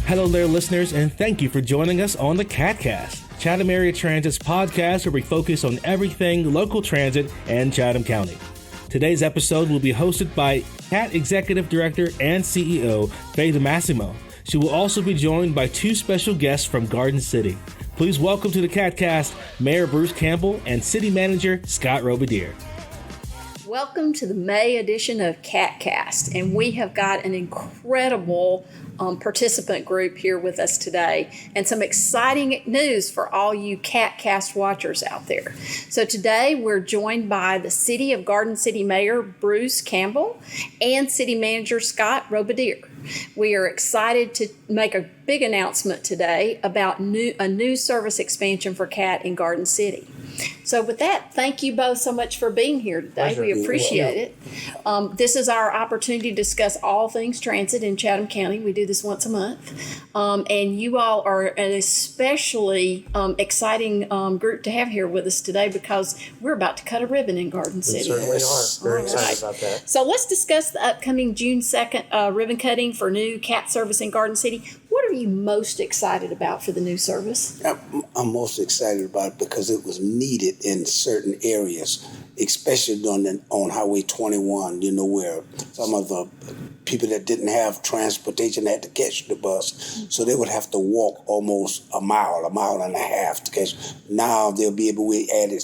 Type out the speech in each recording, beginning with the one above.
Hello there, listeners, and thank you for joining us on the CATCast, Chatham Area Transit's podcast where we focus on everything local transit and Chatham County. Today's episode will be hosted by CAT Executive Director and CEO, Faye DiMassimo. She will also be joined by two special guests from Garden City. Please welcome to the CATCast, Mayor Bruce Campbell and City Manager Scott Robider. Welcome to the May edition of CATCast, and we have got an incredible participant group here with us today, and some exciting news for all you CATCast watchers out there. So today we're joined by the City of Garden City Mayor Bruce Campbell and City Manager Scott Robider. We are excited to make a big announcement today about a new service expansion for CAT in Garden City. So with that, thank you both so much for being here today. Pleasure. We appreciate it. This is our opportunity to discuss all things transit in Chatham County. We do this once a month. And you all are an especially exciting group to have here with us today because we're about to cut a ribbon in Garden City. We certainly are. Very excited about that. So let's discuss the upcoming June 2nd ribbon cutting for new CAT service in Garden City. What are you most excited about for the new service? I'm most excited about it because it was needed in certain areas, especially on Highway 21, where some of the people that didn't have transportation had to catch the bus. So they would have to walk almost a mile and a half to catch. Now they'll be able, we added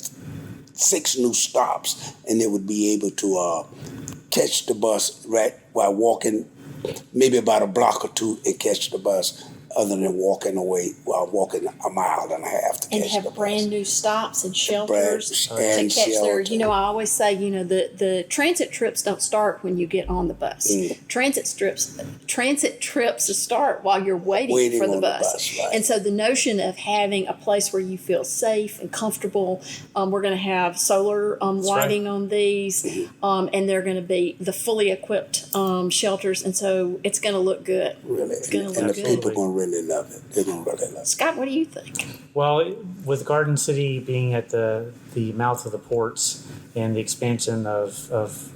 6 new stops, and they would be able to catch the bus right while walking maybe about a block or two and catch the bus, other than walking away while walking a mile and a half to catch the bus. And have brand new stops and shelters to catch their, I always say, the transit trips don't start when you get on the bus. Transit trips start while you're waiting for the bus. Right. And so the notion of having a place where you feel safe and comfortable, we're going to have solar lighting on these, and they're going to be the fully equipped shelters, and so it's going to look good. Really, it's going to and look the good. people are going to really love it. They're going to really love it. Scott, what do you think? Well, with Garden City being at the mouth of the ports and the expansion or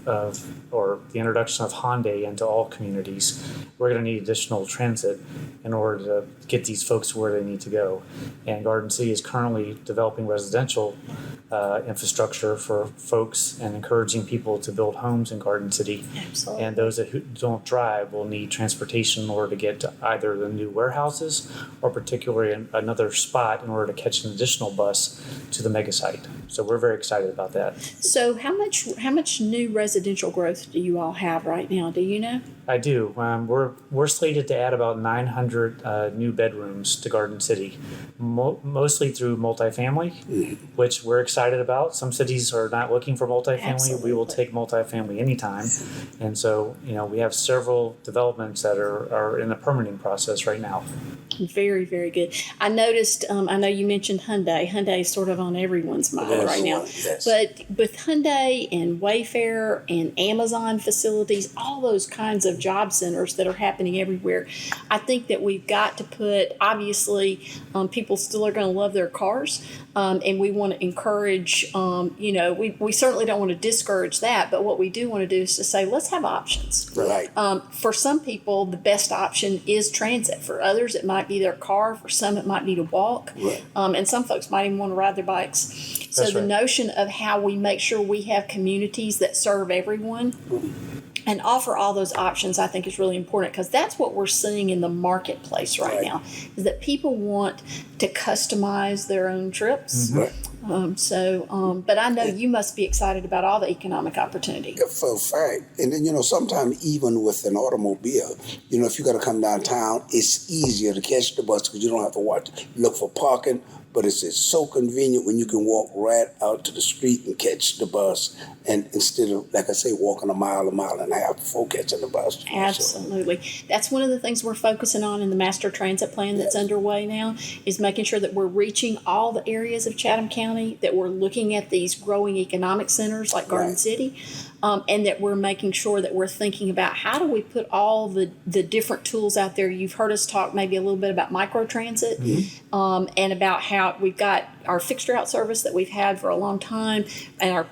the introduction of Hyundai into all communities, we're going to need additional transit in order to get these folks where they need to go. And Garden City is currently developing residential infrastructure for folks and encouraging people to build homes in Garden City. Absolutely. And those that don't drive will need transportation in order to get to either the new warehouses or particularly another spot in order to catch an additional bus to the mega site. So we're very excited about that. So how much new residential growth do you all have right now? Do you know? I do. We're slated to add about 900 new bedrooms to Garden City, mostly through multifamily, which we're excited about. Some cities are not looking for multifamily. Absolutely. We will take multifamily anytime. And so, we have several developments that are in the permitting process right now. Very, very good. I noticed, I know you mentioned Hyundai. Hyundai is sort of on everyone's mind right now. Yes. But with Hyundai and Wayfair and Amazon facilities, all those kinds of job centers that are happening everywhere, I think that we've got to put, obviously, people still are going to love their cars, and we want to encourage, we certainly don't want to discourage that, but what we do want to do is to say, let's have options. Right. For some people, the best option is transit. For others, it might be their car. For some, it might be to walk. Right. And some folks might even want to ride their bikes. So That's the right. notion of how we make sure we have communities that serve everyone and offer all those options, I think, is really important because that's what we're seeing in the marketplace right now, is that people want to customize their own trips. Right. But I know you must be excited about all the economic opportunity. For a fact. And then, sometimes even with an automobile, if you got to come downtown, it's easier to catch the bus because you don't have to look for parking. But it's so convenient when you can walk right out to the street and catch the bus, and instead of, like I say, walking a mile and a half before catching the bus. Absolutely. That's one of the things we're focusing on in the master transit plan that's underway now, is making sure that we're reaching all the areas of Chatham County, that we're looking at these growing economic centers like Garden City, and that we're making sure that we're thinking about how do we put all the different tools out there. You've heard us talk maybe a little bit about microtransit, and about how out. We've got our fixed route service that we've had for a long time, and our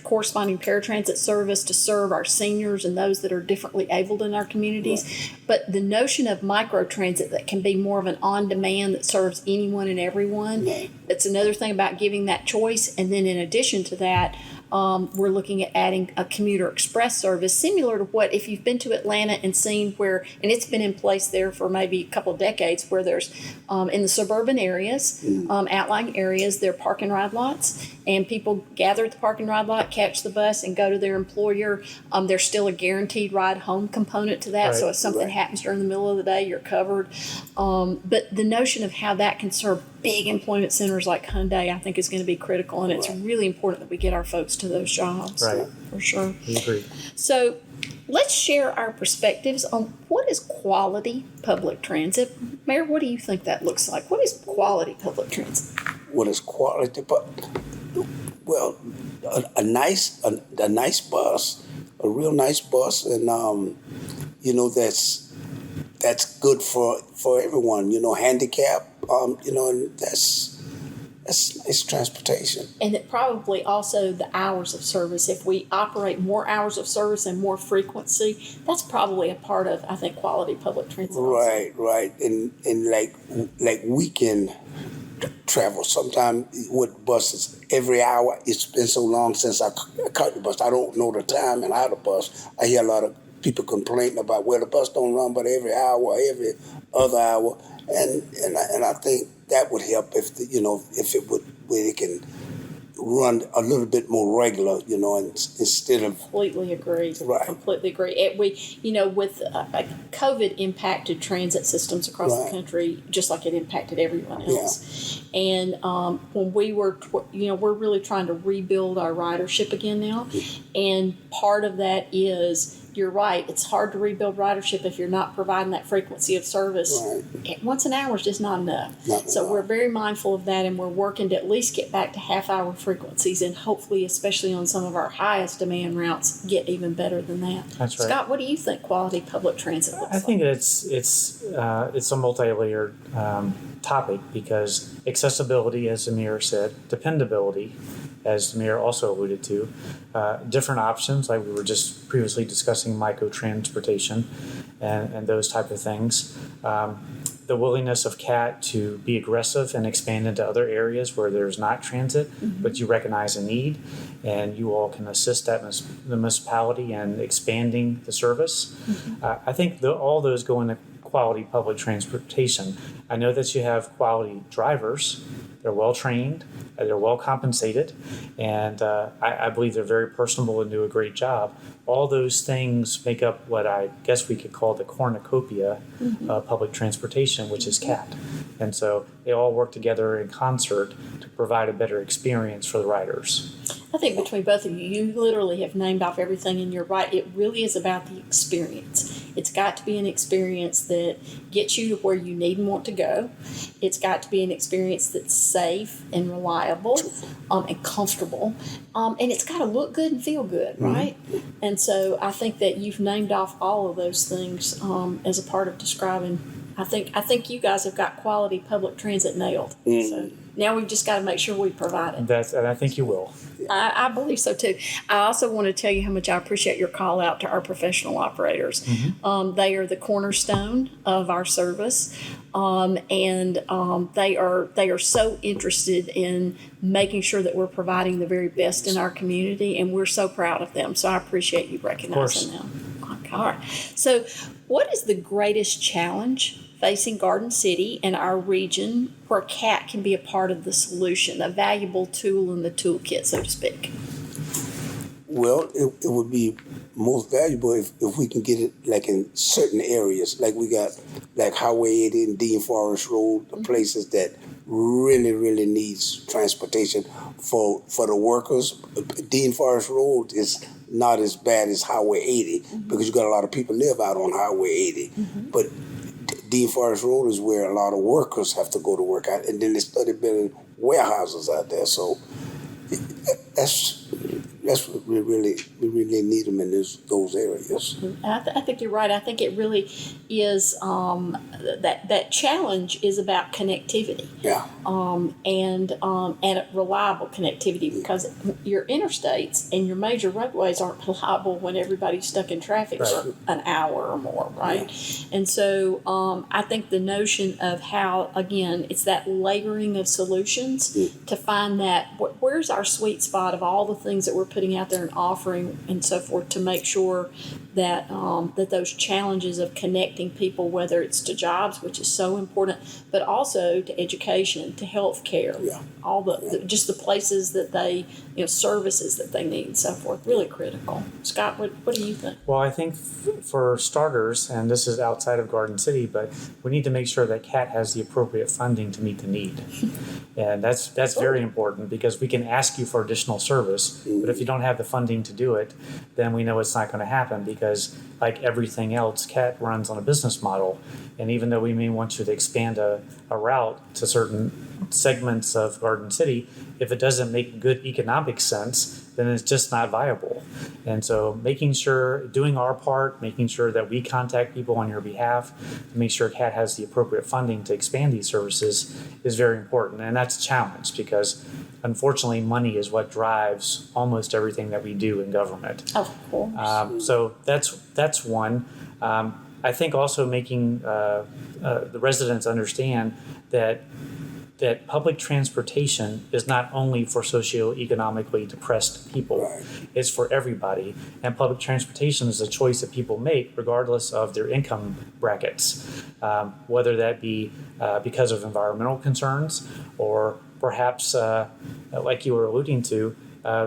corresponding paratransit service to serve our seniors and those that are differently abled in our communities. Right. But the notion of microtransit that can be more of an on-demand that serves anyone and everyone, that's another thing about giving that choice. And then in addition to that, we're looking at adding a commuter express service similar to what, if you've been to Atlanta and seen where, and it's been in place there for maybe a couple of decades, where there's in the suburban areas, outlying areas, there are park and ride lots, and people gather at the park and ride lot, catch the bus, and go to their employer. There's still a guaranteed ride home component to that, so if something happens during the middle of the day, you're covered. But the notion of how that can serve big employment centers like Hyundai, I think, is going to be critical, and it's really important that we get our folks to those jobs. Right. For sure. We agree. So let's share our perspectives on what is quality public transit. Mayor, what do you think that looks like? What is quality public transit? What is quality? Well, a nice bus, a real nice bus, and that's good for everyone. Handicap. And that's nice transportation. And it probably also the hours of service. If we operate more hours of service and more frequency, that's probably a part of, I think, quality public transit. Right. And like weekend travel. Sometimes with buses, every hour, it's been so long since I caught the bus. I don't know the time and how the bus. I hear a lot of people complaining about where the bus don't run but every hour, every other hour. And I think that would help if it can run a little bit more regular, instead of. Completely agree. Right. Completely agree. With COVID impacted transit systems across the country, just like it impacted everyone else. Yeah. And when we were, we're really trying to rebuild our ridership again now, and part of that is. You're right. It's hard to rebuild ridership if you're not providing that frequency of service. Right. Once an hour is just not enough. We're very mindful of that, and we're working to at least get back to half-hour frequencies, and hopefully, especially on some of our highest demand routes, get even better than that. That's right. Scott, what do you think quality public transit looks like? I think it's a multi-layered topic, because accessibility, as Amir said, dependability, as the mayor also alluded to, different options, like we were just previously discussing micro-transportation and those type of things. The willingness of CAT to be aggressive and expand into other areas where there's not transit, but you recognize a need, and you all can assist the municipality in expanding the service. I think all those go into quality public transportation. I know that you have quality drivers. They're well trained, they're well compensated, and I believe they're very personable and do a great job. All those things make up what I guess we could call the cornucopia of public transportation, which is CAT. And so they all work together in concert to provide a better experience for the riders. I think between both of you, you literally have named off everything, and you're right. It really is about the experience. It's got to be an experience that gets you to where you need and want to go. It's got to be an experience that's safe and reliable and comfortable. And it's got to look good and feel good, right? And so I think that you've named off all of those things as a part of describing. I think you guys have got quality public transit nailed. So now we've just got to make sure we provide it. And I think you will. I believe so too. I also want to tell you how much I appreciate your call out to our professional operators. They are the cornerstone of our service, and they are so interested in making sure that we're providing the very best in our community, and we're so proud of them. So I appreciate you recognizing them. All right. So, what is the greatest challenge facing Garden City and our region where CAT can be a part of the solution, a valuable tool in the toolkit, so to speak? Well, it would be most valuable if we can get it like in certain areas, like we got like Highway 80 and Dean Forest Road, the places that really needs transportation for the workers. Dean Forest Road is not as bad as Highway 80 because you got a lot of people live out on Highway 80, but Dean Forest Road is where a lot of workers have to go to work out, and then they started building warehouses out there. So that's That's what we really need them in those areas. I think you're right. I think it really is that challenge is about connectivity. Yeah. And reliable connectivity, because your interstates and your major roadways aren't reliable when everybody's stuck in traffic for an hour or more, right? Yeah. And so I think the notion of how, again, it's that layering of solutions to find that where's our sweet spot of all the things that we're putting out there and offering and so forth, to make sure that that those challenges of connecting people, whether it's to jobs, which is so important, but also to education, to health care, all just the places that they, services that they need and so forth, really critical. Scott, what do you think? Well, I think for starters, and this is outside of Garden City, but we need to make sure that CAT has the appropriate funding to meet the need. And that's very important, because we can ask you for additional service, but if you don't have the funding to do it, then we know it's not going to happen, because like everything else, CAT runs on a business model. And even though we may want you to expand a route to certain segments of Garden City, if it doesn't make good economic sense, then it's just not viable. And so doing our part, making sure that we contact people on your behalf to make sure CAT has the appropriate funding to expand these services is very important. And that's a challenge, because unfortunately money is what drives almost everything that we do in government. Of course. So that's one. I think also making the residents understand that public transportation is not only for socioeconomically depressed people. Right. It's for everybody. And public transportation is a choice that people make regardless of their income brackets, whether that be because of environmental concerns, or perhaps, like you were alluding to,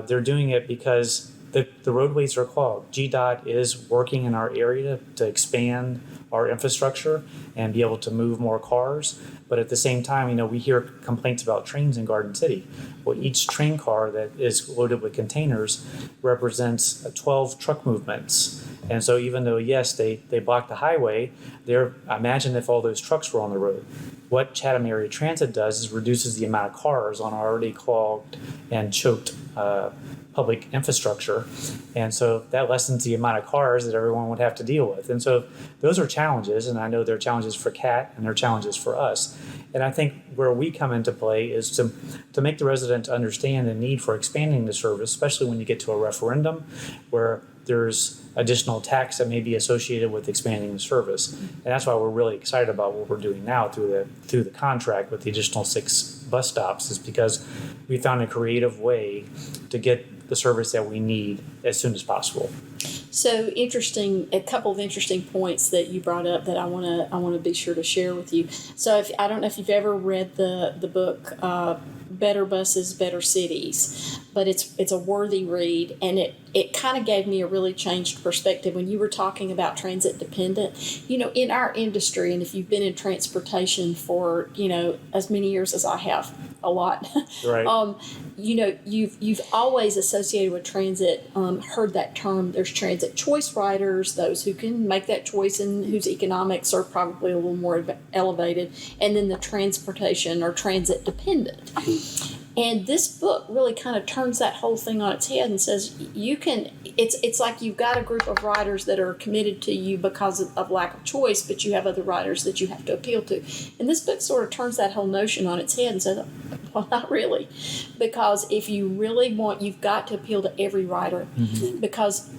they're doing it because the roadways are clogged. GDOT is working in our area to expand our infrastructure and be able to move more cars. But at the same time, we hear complaints about trains in Garden City. Well, each train car that is loaded with containers represents 12 truck movements. And so even though, yes, they block the highway, imagine if all those trucks were on the road. What Chatham Area Transit does is reduces the amount of cars on already clogged and choked public infrastructure. And so that lessens the amount of cars that everyone would have to deal with. And so those are challenges, and I know they're challenges for CAT and they're challenges for us. And I think where we come into play is to make the residents understand the need for expanding the service, especially when you get to a referendum where there's additional tax that may be associated with expanding the service. And that's why we're really excited about what we're doing now through the contract with the additional 6 bus stops, is because we found a creative way to get the service that we need as soon as possible. So a couple of interesting points that you brought up that I want to be sure to share with you. So I don't know if you've ever read the book Better Buses, Better Cities, but it's a worthy read, and it kind of gave me a really changed perspective when you were talking about transit dependent. In our industry, and if you've been in transportation for as many years as I have, a lot, right? You've always associated with transit, heard that term. There's transit choice riders, those who can make that choice and whose economics are probably a little more elevated, and then the transportation or transit dependent. And this book really kind of turns that whole thing on its head and says it's like you've got a group of riders that are committed to you because of lack of choice, but you have other riders that you have to appeal to. And this book sort of turns that whole notion on its head and says, well, not really. Because if you really want, you've got to appeal to every rider. Mm-hmm. Because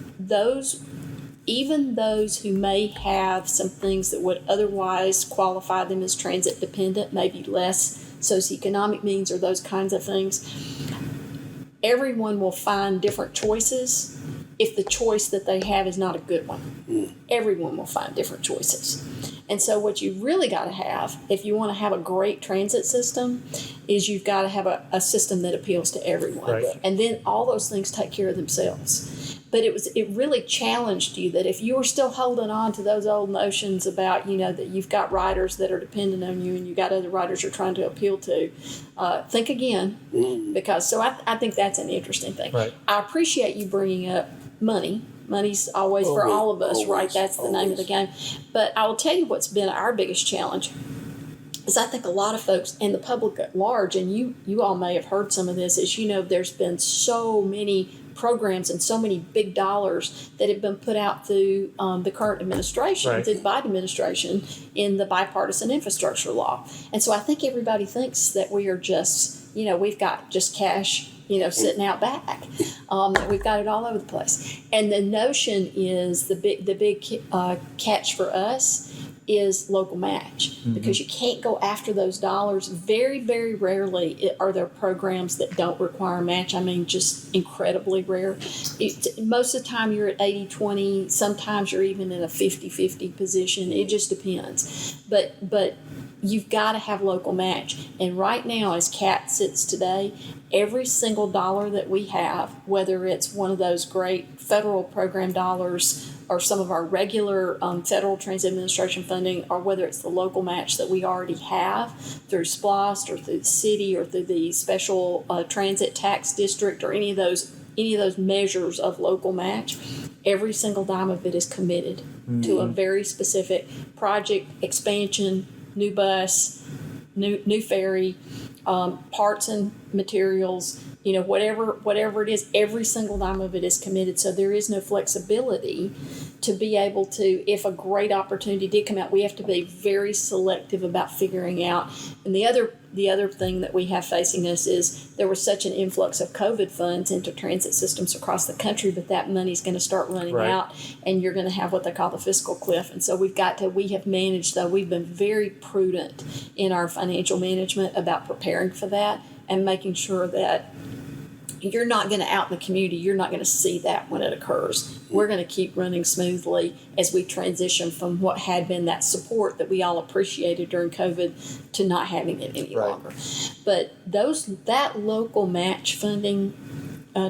even those who may have some things that would otherwise qualify them as transit dependent, maybe less socioeconomic means or those kinds of things, everyone will find different choices if the choice that they have is not a good one. Everyone will find different choices. And so what you really got to have, if you want to have a great transit system, is you've got to have a system that appeals to everyone. Right. And then all those things take care of themselves. But it really challenged you that if you were still holding on to those old notions about, that you've got riders that are dependent on you and you've got other riders you're trying to appeal to, think again. Because so I think that's an interesting thing. Right. I appreciate you bringing up money. Money's always for all of us, right? That's the name of the game. But I will tell you what's been our biggest challenge is I think a lot of folks and the public at large, and you all may have heard some of this, is there's been so many programs and so many big dollars that have been put out through the current administration, Right. through the Biden administration, in the bipartisan infrastructure law. And so I think everybody thinks that we are just, we've got just cash, sitting out back. We've got it all over the place. And the notion is the big catch for us is local match, because you can't go after those dollars. Very, very rarely are there programs that don't require a match. I mean, just incredibly rare. Most of the time you're at 80-20. Sometimes you're even in a 50-50 position. It just depends. But you've got to have local match. And right now, as CAT sits today, every single dollar that we have, whether it's one of those great federal program dollars or some of our regular Federal Transit Administration funding, or whether it's the local match that we already have through SPLOST or through the city or through the special transit tax district or any of those measures of local match, every single dime of it is committed to a very specific project, expansion, new bus, new ferry, parts and materials, whatever it is, every single dime of it is committed. So there is no flexibility to be able to, if a great opportunity did come out, we have to be very selective about figuring out. And the other thing that we have facing us is there was such an influx of COVID funds into transit systems across the country, but that money's going to start running out, and you're going to have what they call the fiscal cliff. And so we've been very prudent in our financial management about preparing for that and making sure that you're not going to, out in the community, you're not going to see that when it occurs. We're going to keep running smoothly as we transition from what had been that support that we all appreciated during COVID to not having it any longer. But that local match funding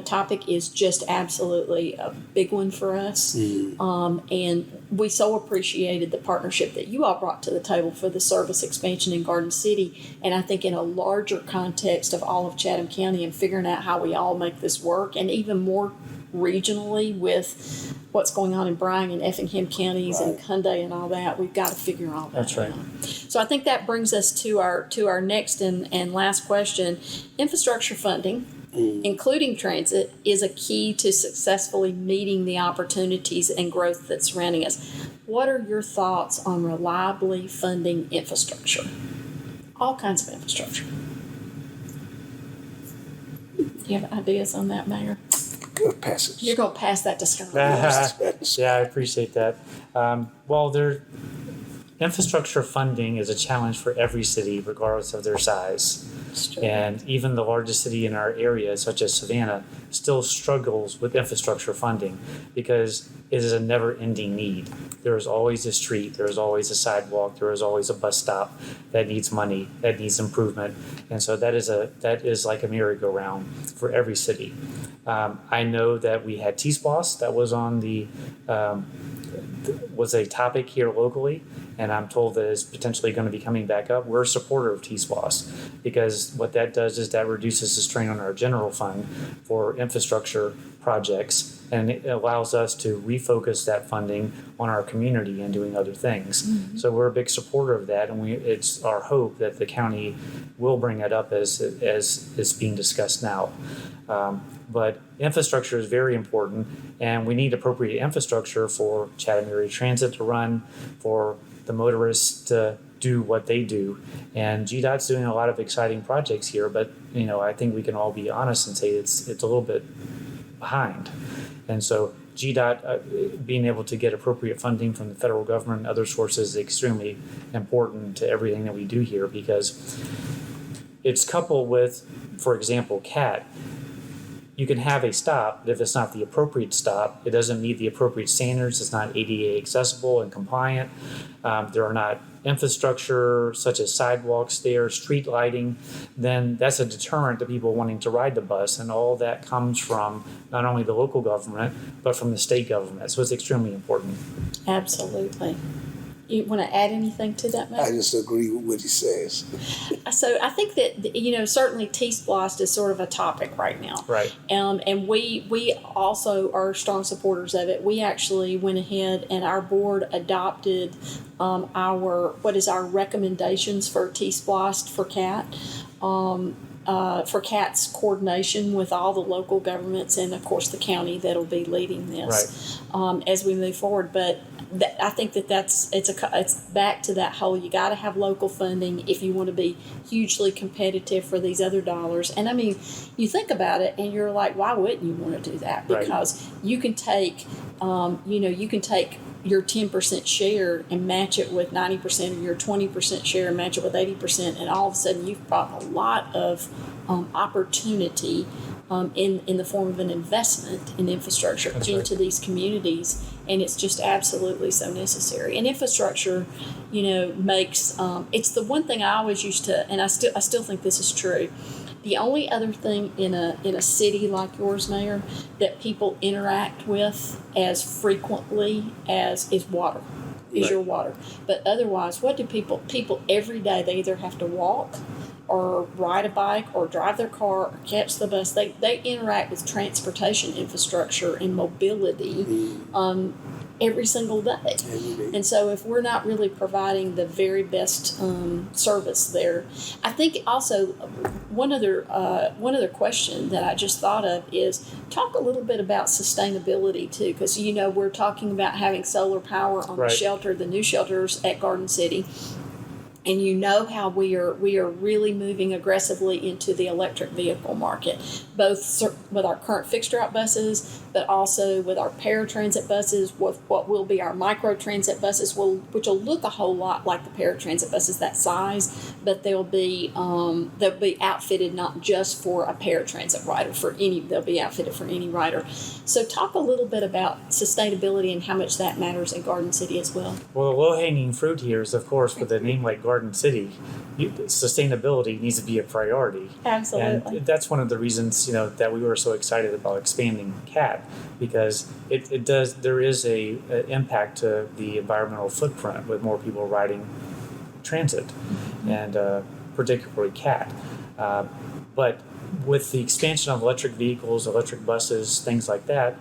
topic is just absolutely a big one for us. And we so appreciated the partnership that you all brought to the table for the service expansion in Garden City. And I think in a larger context of all of Chatham County and figuring out how we all make this work, and even more regionally with what's going on in Bryan and Effingham counties and Hyundai and all that, we've got to figure all that out. That's right. So I think that brings us to our next and last question. Infrastructure funding, including transit, is a key to successfully meeting the opportunities and growth that's surrounding us. What are your thoughts on reliably funding infrastructure? All kinds of infrastructure. Do you have ideas on that, Mayor? Good passage. You're going to pass that to Scott. Yeah, I appreciate that. Infrastructure funding is a challenge for every city, regardless of their size. And even the largest city in our area, such as Savannah, still struggles with infrastructure funding because it is a never-ending need. There is always a street, there is always a sidewalk, there is always a bus stop that needs money, that needs improvement. And so that is like a merry-go-round for every city. I know that we had T-SPLOST that was on was a topic here locally, and I'm told that it's potentially going to be coming back up. We're a supporter of T-SPLOST because what that does is that reduces the strain on our general fund for infrastructure projects, and it allows us to refocus that funding on our community and doing other things. So we're a big supporter of that, and it's our hope that the county will bring it up as it's being discussed now. But infrastructure is very important, and we need appropriate infrastructure for Chatham Area Transit to run, for the motorists to do what they do. And GDOT's doing a lot of exciting projects here, but I think we can all be honest and say it's a little bit behind. And so GDOT being able to get appropriate funding from the federal government and other sources is extremely important to everything that we do here, because it's coupled with, for example, CAT. You can have a stop, but if it's not the appropriate stop, it doesn't meet the appropriate standards, it's not ADA accessible and compliant, there are not infrastructure such as sidewalks there, street lighting, then that's a deterrent to people wanting to ride the bus. And all that comes from not only the local government, but from the state government. So it's extremely important. Absolutely. You want to add anything to that, Matt? I just agree with what he says. So I think that, certainly T-SPLOST is sort of a topic right now. Right. And we also are strong supporters of it. We actually went ahead and our board adopted our recommendations for T-SPLOST for CAT. for CAT's coordination with all the local governments and, of course, the county that'll be leading this as we move forward. But I think it's back to that whole, you got to have local funding if you want to be hugely competitive for these other dollars. And I mean, you think about it and you're like, why wouldn't you want to do that? Because you can take, your 10% share and match it with 90%, or your 20% share and match it with 80%, and all of a sudden you've brought a lot of opportunity in the form of an investment in infrastructure into these communities, and it's just absolutely so necessary. And infrastructure, makes it's the one thing I always used to, and I still think this is true. The only other thing in a city like yours, Mayor, that people interact with as frequently as is water, is your water. But otherwise, what do people every day, they either have to walk or ride a bike or drive their car or catch the bus. They interact with transportation infrastructure and mobility every single day. And so if we're not really providing the very best service there, I think also one other question that I just thought of is talk a little bit about sustainability too, because we're talking about having solar power on the new shelters at Garden City. And how we are really moving aggressively into the electric vehicle market, both with our current fixed route buses, but also with our paratransit buses, with what will be our micro transit buses, which will look a whole lot like the paratransit buses that size, but they'll be outfitted not just for a paratransit rider, they'll be outfitted for any rider. So talk a little bit about sustainability and how much that matters in Garden City as well. Well, the low-hanging fruit here is, of course, with a name like Garden City, sustainability needs to be a priority. Absolutely. And that's one of the reasons, that we were so excited about expanding CAT, because there is a impact to the environmental footprint with more people riding transit, and particularly CAT. But with the expansion of electric vehicles, electric buses, things like that,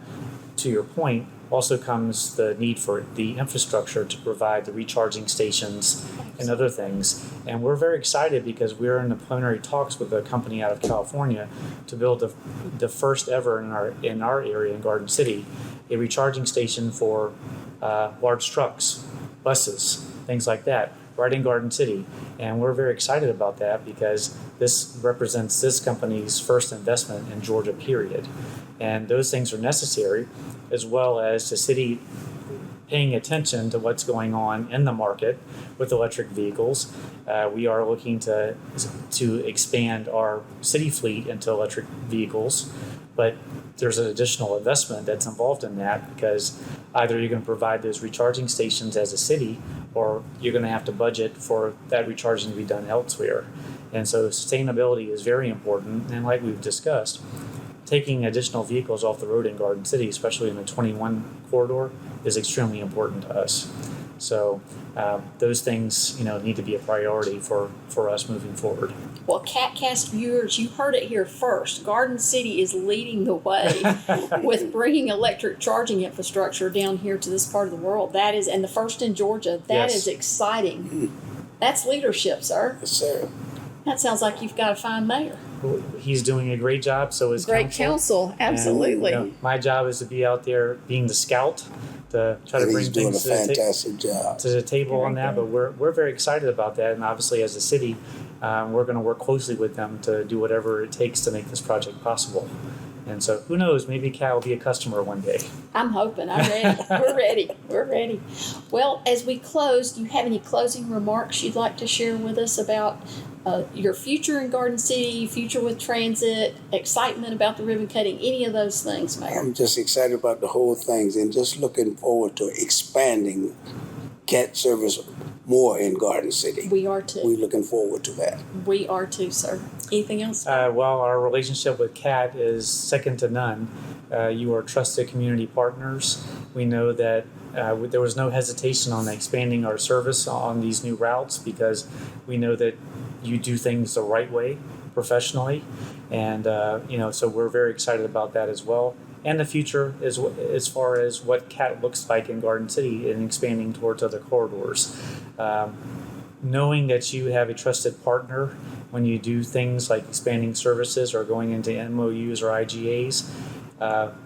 to your point, also comes the need for the infrastructure to provide the recharging stations and other things. And we're very excited because we're in the preliminary talks with a company out of California to build the first ever in our area in Garden City, a recharging station for large trucks, buses, things like that, right in Garden City. And we're very excited about that because this represents this company's first investment in Georgia, period. And those things are necessary, as well as the city paying attention to what's going on in the market with electric vehicles. We are looking to expand our city fleet into electric vehicles, but there's an additional investment that's involved in that, because either you're going to provide those recharging stations as a city, or you're going to have to budget for that recharging to be done elsewhere. And so sustainability is very important, and like we've discussed, taking additional vehicles off the road in Garden City, especially in the 21 corridor, is extremely important to us. So those things, need to be a priority for us moving forward. Well, CATCast viewers, you heard it here first. Garden City is leading the way with bringing electric charging infrastructure down here to this part of the world. That is, and the first in Georgia. That is exciting. That's leadership, sir. Yes, sir. That sounds like you've got a fine mayor. He's doing a great job, so is Great counsel, absolutely. And, my job is to be out there being the scout, to try to bring things to the table on that. But we're very excited about that, and obviously as a city, we're going to work closely with them to do whatever it takes to make this project possible. And so who knows, maybe Cal will be a customer one day. I'm hoping. I'm ready. We're ready. Well, as we close, do you have any closing remarks you'd like to share with us about your future in Garden City, future with transit, excitement about the ribbon cutting, any of those things, Mayor? I'm just excited about the whole things and just looking forward to expanding CAT service more in Garden City. We are too. We're looking forward to that. We are too, sir. Anything else? Well, our relationship with CAT is second to none. You are trusted community partners. We know that there was no hesitation on expanding our service on these new routes, because we know that you do things the right way, professionally, and so we're very excited about that as well. And the future is as far as what CAT looks like in Garden City and expanding towards other corridors. knowing that you have a trusted partner when you do things like expanding services or going into MOUs or IGAs,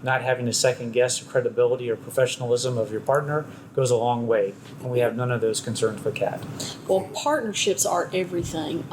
not having to second guess the credibility or professionalism of your partner goes a long way. And we have none of those concerns with CAT. Well, partnerships are everything.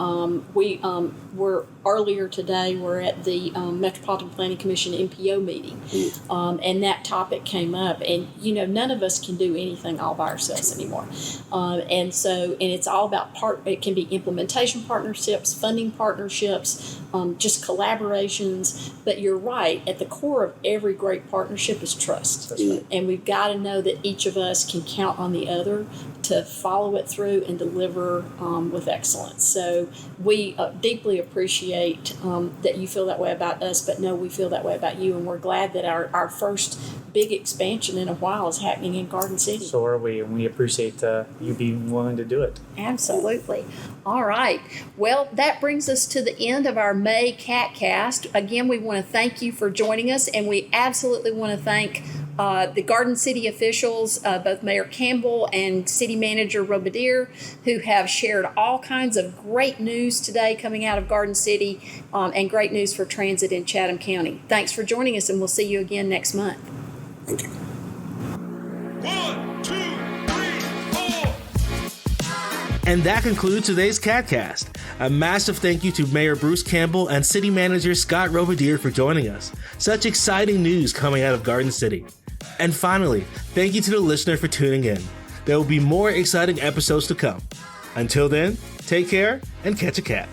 We're earlier today, we're at the Metropolitan Planning Commission MPO meeting, and that topic came up. And, none of us can do anything all by ourselves anymore. And it's all about it can be implementation partnerships, funding partnerships, just collaborations. But you're right, at the core of every great partnership is trust. That's right. And we've got to know that each of us can count on the other to follow it through and deliver with excellence. So we deeply appreciate that you feel that way about us, but no, we feel that way about you, and we're glad that our first big expansion in a while is happening in Garden City. So are we, and we appreciate you being willing to do it. Absolutely. All right. Well, that brings us to the end of our May CATCast. Again, we want to thank you for joining us, and we absolutely want to thank the Garden City officials, both Mayor Campbell and City Manager Robider, who have shared all kinds of great news today coming out of Garden City, and great news for transit in Chatham County. Thanks for joining us, and we'll see you again next month. Thank you. 1, 2, 3, 4. And that concludes today's CATCast. A massive thank you to Mayor Bruce Campbell and City Manager Scott Robider for joining us. Such exciting news coming out of Garden City. And finally, thank you to the listener for tuning in. There will be more exciting episodes to come. Until then, take care and catch a cat.